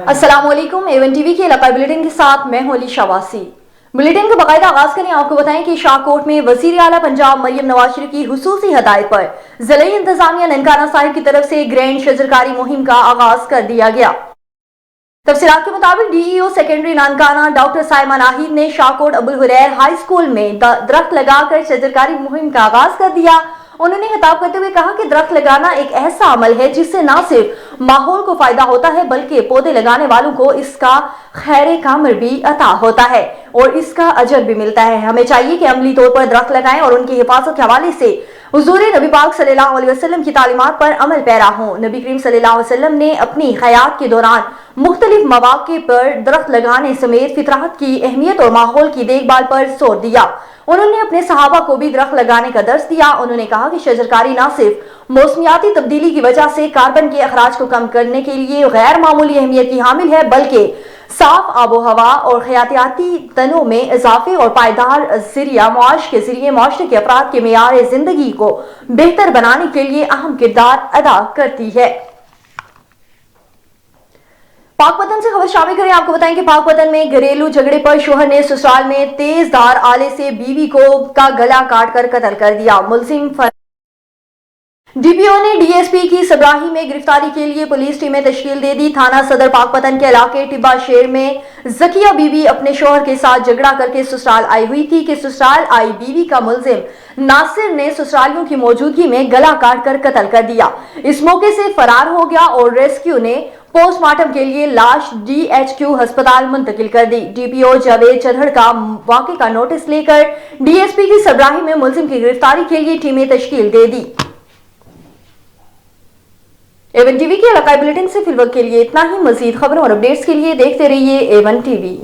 अस्सलामुअलैकुम। Avon TV के इलाकाई bulletin के साथ मैं हूं अली शाबासी। बुलेटिन का बाकायदा आगाज करें। आपको बताएं कि शाहकोट में वजीर आला पंजाब मरियम नवाज शरीफ की हुसूसी हदायत पर जिले इंतजामिया ननकाना साहिब की तरफ से ग्रैंड शजरकारी मुहिम का आगाज कर दिया गया। तफसीलात के मुताबिक DEO secondary Nankana doctor Saima Nahid ने शाहकोट अबुल हुरैर हाई स्कूल में दरख्त लगाकर शजरकारी मुहिम का आगाज कर दिया। उन्होंने खिताब करते हुए कहा कि दरख्त लगाना एक ऐसा अमल है जिससे न सिर्फ माहौल को फायदा होता है बल्कि पौधे लगाने वालों को इसका खैर कामर भी अता होता है और इसका अजर भी मिलता है। हमें चाहिए कि अमली तौर पर दरख्त लगाएं और उनकी हिफाजत के हवाले से हुजूर नबी पाक सल्लल्लाहु अलैहि वसल्लम की तालीमात पर अमल पैरा हों। नबी करीम सल्लल्लाहु अलैहि वसल्लम ने अपनी हयात के दौरान मुख्तलिफ मौके पर दरख्त लगाने समेत फितरत की अहमियत और माहौल की देखभाल पर जोर दिया। उन्होंने अपने सहाबा को भी दरख्त लगाने का दर्स दिया। उन्होंने कहा कि शजरकारी न सिर्फ मौसमियाती तब्दीली की वजह से कार्बन के अखराज को कम करने के लिए गैर मामूली अहमियत की हामिल है बल्कि साफ आबो हवा और हयातियाती तनों में इजाफे और पायदार जरिया मुआश के जरिए माशरे के अफराद के मेयार जिंदगी को बेहतर बनाने के लिए अहम किरदार अदा करती है। पाकपतन से खबर शामिल करें। आपको बताएं कि पाकपतन में घरेलू झगड़े पर शोहर ने ससुराल में तेजधार आले से बीवी का गला काटकर कत्ल कर दिया। मुलजिम डीपीओ ने डीएसपी की सबराही में गिरफ्तारी के लिए पुलिस टीमें तश्कील दे दी। थाना सदर पाकपतन के इलाके टिब्बा शेर में जकिया बीवी अपने शोहर के साथ झगड़ा करके ससुराल आई हुई थी कि ससुराल आई बीवी का मुलजिम नासिर ने ससुरालियों की मौजूदगी में गला काटकर कत्ल कर दिया। इस मौके से फरार हो गया और रेस्क्यू ने पोस्टमार्टम के लिए लाश डीएचक्यू अस्पताल मुंतकिल कर दी। डीपीओ जावेद चढ़ड़ का वाक़े का नोटिस लेकर डीएसपी की सबराही में मुलजिम की गिरफ्तारी के लिए टीमें तश्कील दे दी। एवन टीवी के इलाकाई बुलेटिन से फिलवक्त के लिए इतना ही। मजीद खबरों और अपडेट्स के लिए देखते रहिए एवन टीवी।